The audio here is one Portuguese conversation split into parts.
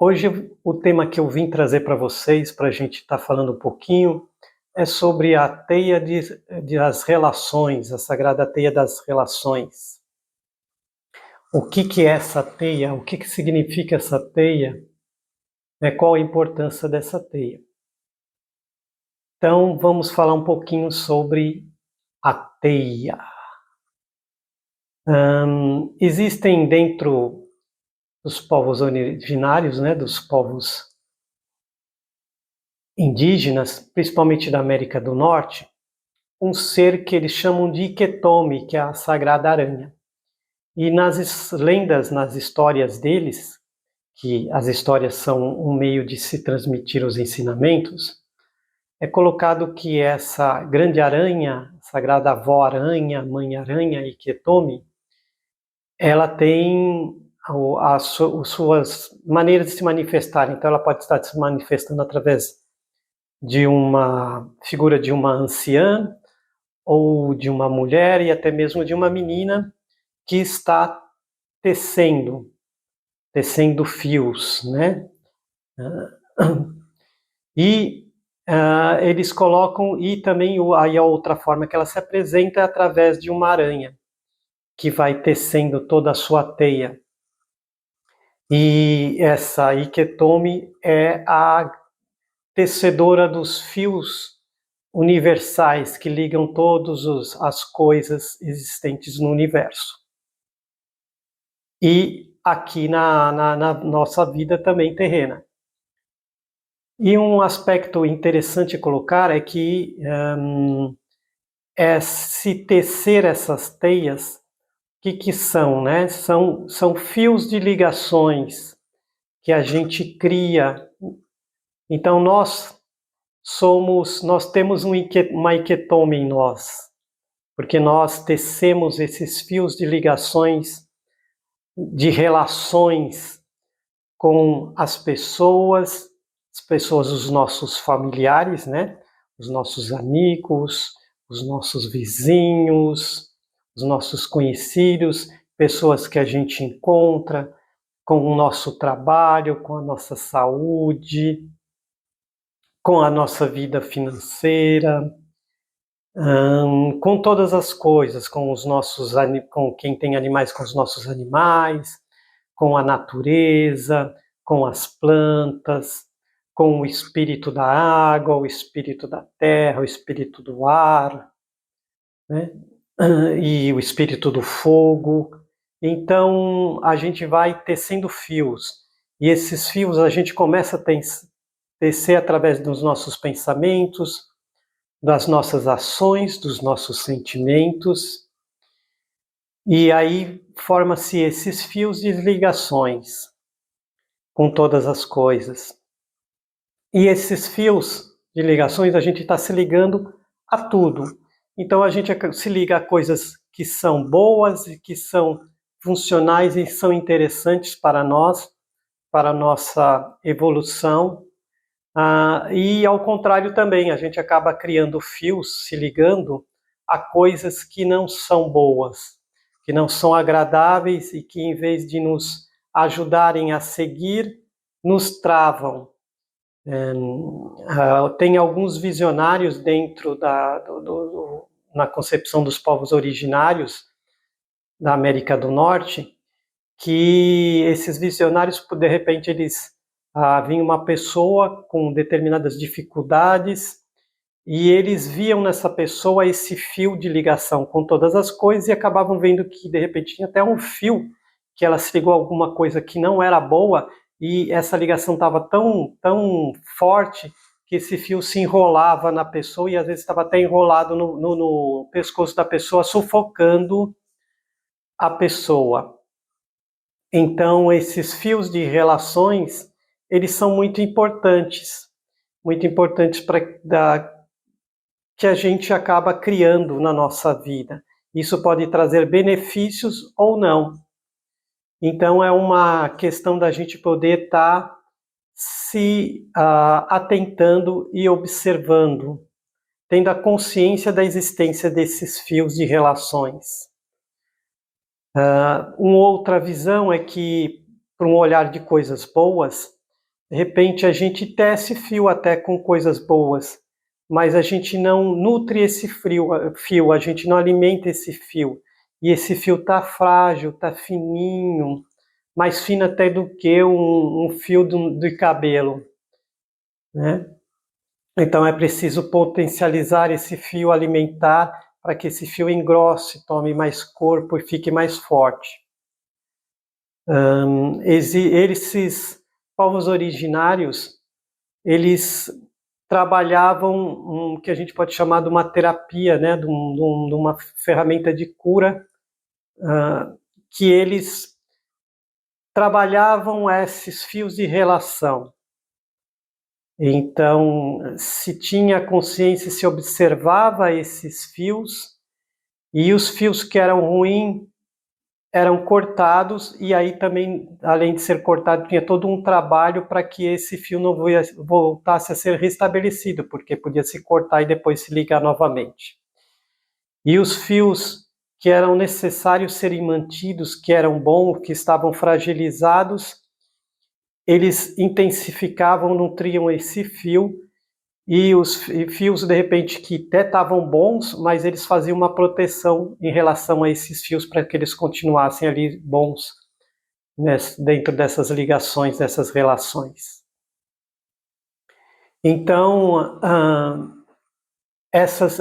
Hoje o tema que eu vim trazer para vocês, para a gente estar falando um pouquinho, é sobre a teia das relações, a sagrada teia das relações. O que é essa teia? O que significa essa teia? Qual a importância dessa teia? Então vamos falar um pouquinho sobre a teia. Existem dentro dos povos originários, dos povos indígenas, principalmente da América do Norte, um ser que eles chamam de Iketomi, que é a sagrada aranha. E nas lendas, nas histórias deles, que as histórias são um meio de se transmitir os ensinamentos, é colocado que essa grande aranha, sagrada avó aranha, mãe aranha, Iketomi, ela tem as suas maneiras de se manifestar. Então ela pode estar se manifestando através de uma figura de uma anciã, ou de uma mulher e até mesmo de uma menina que está tecendo fios, né? E eles colocam, e também aí a outra forma que ela se apresenta é através de uma aranha, que vai tecendo toda a sua teia. E essa Iketomi é a tecedora dos fios universais que ligam todas as coisas existentes no universo. E aqui na nossa vida também terrena. E um aspecto interessante colocar é que se tecer essas teias, o que são, né? São fios de ligações que a gente cria. Então nós temos uma Iketomi em nós, porque nós tecemos esses fios de ligações, de relações com as pessoas, os nossos familiares, né? Os nossos amigos, os nossos vizinhos, os nossos conhecidos, pessoas que a gente encontra, com o nosso trabalho, com a nossa saúde, com a nossa vida financeira, com todas as coisas, com quem tem animais, com os nossos animais, com a natureza, com as plantas, com o espírito da água, o espírito da terra, o espírito do ar, né? E o espírito do fogo. Então a gente vai tecendo fios, e esses fios a gente começa a tecer através dos nossos pensamentos, das nossas ações, dos nossos sentimentos, e aí forma-se esses fios de ligações com todas as coisas. E esses fios de ligações a gente está se ligando a tudo. Então a gente se liga a coisas que são boas e que são funcionais e são interessantes para nós, para a nossa evolução. E ao contrário também, a gente acaba criando fios, se ligando a coisas que não são boas, que não são agradáveis e que, em vez de nos ajudarem a seguir, nos travam. Tem alguns visionários dentro na concepção dos povos originários da América do Norte, que esses visionários, de repente, vinha uma pessoa com determinadas dificuldades e eles viam nessa pessoa esse fio de ligação com todas as coisas e acabavam vendo que, de repente, tinha até um fio que ela se ligou a alguma coisa que não era boa e essa ligação estava tão forte que esse fio se enrolava na pessoa e às vezes estava até enrolado no pescoço da pessoa, sufocando a pessoa. Então, esses fios de relações, eles são muito importantes para que a gente acaba criando na nossa vida. Isso pode trazer benefícios ou não. Então, é uma questão da gente poder estar se atentando e observando, tendo a consciência da existência desses fios de relações. Uma outra visão é que, para um olhar de coisas boas, De repente a gente tece fio até com coisas boas, mas a gente não nutre esse fio, a gente não alimenta esse fio. E esse fio tá frágil, tá fininho, mais fino até do que um fio de cabelo, né? Então é preciso potencializar esse fio alimentar para que esse fio engrosse, tome mais corpo e fique mais forte. Esses povos originários, eles trabalhavam o que a gente pode chamar de uma terapia, né, de uma ferramenta de cura, que eles trabalhavam esses fios de relação. Então, se tinha consciência, se observava esses fios, e os fios que eram ruins eram cortados, e aí também, além de ser cortado, tinha todo um trabalho para que esse fio não voltasse a ser restabelecido, porque podia se cortar e depois se ligar novamente. E os fios que eram necessários serem mantidos, que eram bons, que estavam fragilizados, eles intensificavam, nutriam esse fio, e os fios, de repente, que até estavam bons, mas eles faziam uma proteção em relação a esses fios para que eles continuassem ali bons, né, dentro dessas ligações, dessas relações. Então,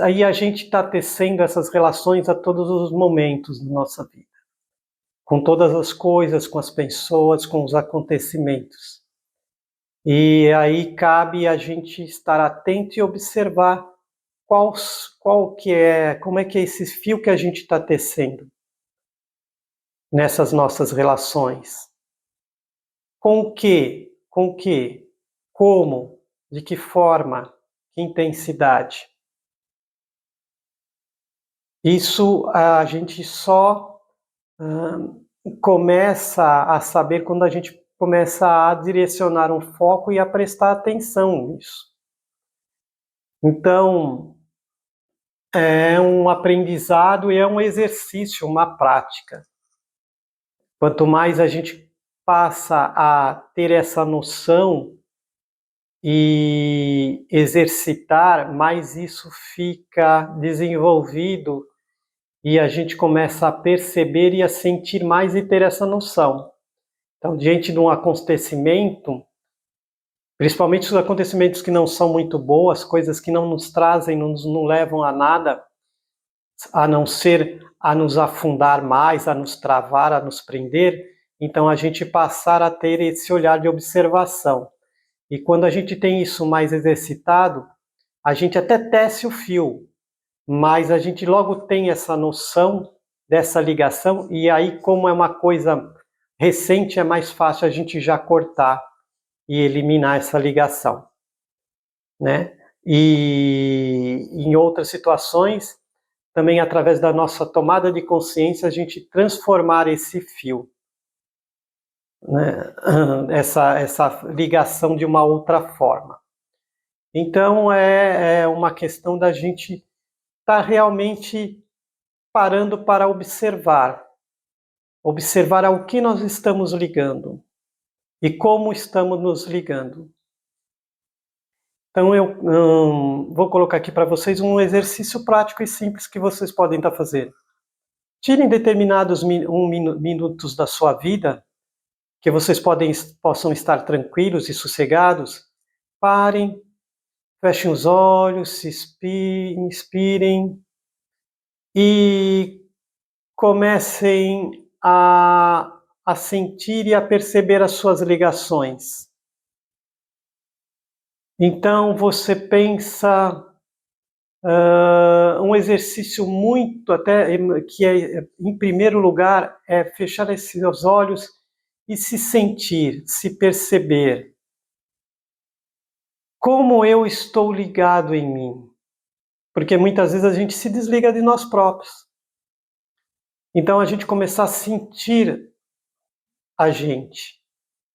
aí a gente está tecendo essas relações a todos os momentos da nossa vida, com todas as coisas, com as pessoas, com os acontecimentos. E aí cabe a gente estar atento e observar como é que é esse fio que a gente está tecendo nessas nossas relações. Com o quê? Com o quê? Como? De que forma? Que intensidade? Isso a gente só começa a saber quando a gente começa a direcionar um foco e a prestar atenção nisso. Então, é um aprendizado e é um exercício, uma prática. Quanto mais a gente passa a ter essa noção e exercitar, mais isso fica desenvolvido e a gente começa a perceber e a sentir mais e ter essa noção. Então, diante de um acontecimento, principalmente os acontecimentos que não são muito boas, coisas que não nos trazem, não levam a nada, a não ser a nos afundar mais, a nos travar, a nos prender, então a gente passar a ter esse olhar de observação. E quando a gente tem isso mais exercitado, a gente até tece o fio, mas a gente logo tem essa noção dessa ligação, e aí, como é uma coisa recente, é mais fácil a gente já cortar e eliminar essa ligação, né? E em outras situações, também através da nossa tomada de consciência, a gente transformar esse fio, né? essa ligação de uma outra forma. Então, é uma questão da gente estar realmente parando para observar ao que nós estamos ligando e como estamos nos ligando. Então, eu vou colocar aqui para vocês um exercício prático e simples que vocês podem estar fazendo. Tirem determinados minutos da sua vida, que vocês possam estar tranquilos e sossegados. Parem, fechem os olhos, se inspirem e comecem a sentir e a perceber as suas ligações. Então, você pensa um exercício muito, até que é, em primeiro lugar, é fechar esses olhos e se sentir, se perceber. Como eu estou ligado em mim? Porque muitas vezes a gente se desliga de nós próprios. Então, a gente começar a sentir a gente,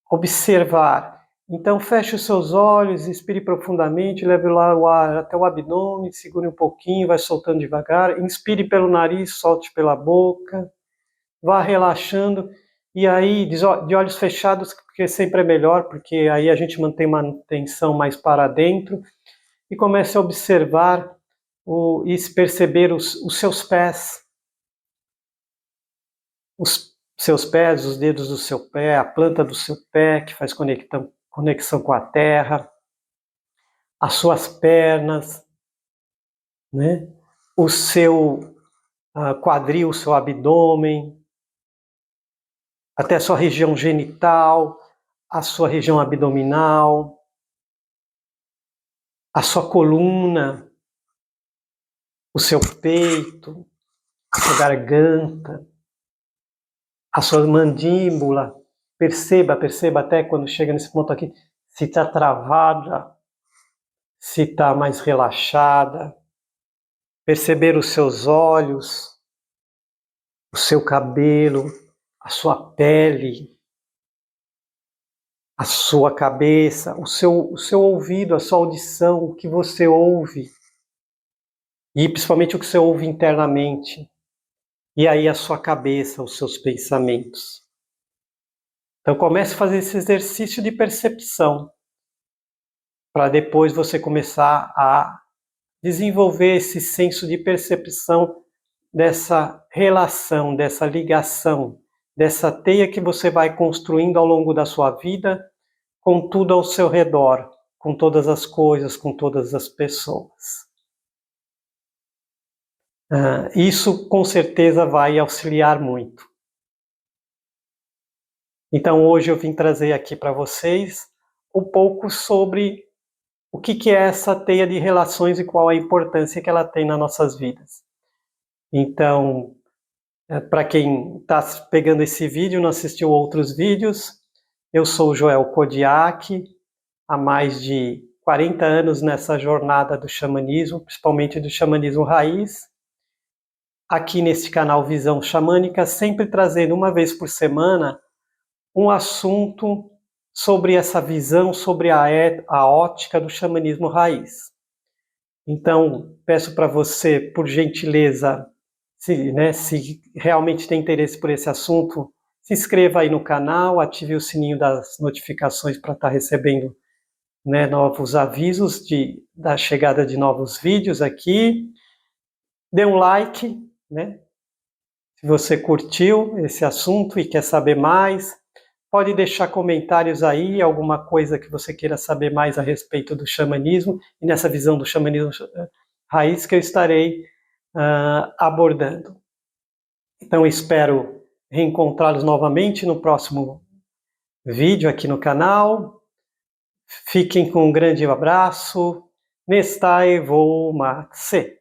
observar. Então, feche os seus olhos, inspire profundamente, leve lá o ar até o abdômen, segure um pouquinho, vai soltando devagar. Inspire pelo nariz, solte pela boca. Vá relaxando E aí, de olhos fechados, porque sempre é melhor, porque aí a gente mantém uma atenção mais para dentro e começa a observar e perceber os seus pés, os seus pés, os dedos do seu pé, a planta do seu pé, que faz conexão com a terra, as suas pernas, né? O seu quadril, o seu abdômen, até a sua região genital, a sua região abdominal, a sua coluna, o seu peito, a sua garganta, a sua mandíbula. Perceba até quando chega nesse ponto aqui, se está travada, se está mais relaxada. Perceber os seus olhos, o seu cabelo, a sua pele, a sua cabeça, o seu ouvido, a sua audição, o que você ouve. E principalmente o que você ouve internamente. E aí a sua cabeça, os seus pensamentos. Então comece a fazer esse exercício de percepção, para depois você começar a desenvolver esse senso de percepção dessa relação, dessa ligação, dessa teia que você vai construindo ao longo da sua vida com tudo ao seu redor, com todas as coisas, com todas as pessoas. Isso com certeza vai auxiliar muito. Então hoje eu vim trazer aqui para vocês um pouco sobre o que é essa teia de relações e qual a importância que ela tem nas nossas vidas. Então, para quem está pegando esse vídeo e não assistiu outros vídeos, eu sou o Joel Kodiak, há mais de 40 anos nessa jornada do xamanismo, principalmente do xamanismo raiz. Aqui nesse canal Visão Xamânica, sempre trazendo uma vez por semana um assunto sobre essa visão, sobre a ótica do xamanismo raiz. Então, peço para você, por gentileza, se realmente tem interesse por esse assunto, se inscreva aí no canal, ative o sininho das notificações para estar recebendo novos avisos da chegada de novos vídeos aqui. Dê um like, se você curtiu esse assunto e quer saber mais. Pode deixar comentários aí, alguma coisa que você queira saber mais a respeito do xamanismo e nessa visão do xamanismo raiz que eu estarei abordando. Então, espero reencontrá-los novamente no próximo vídeo aqui no canal. Fiquem com um grande abraço. Nestai Vomatse.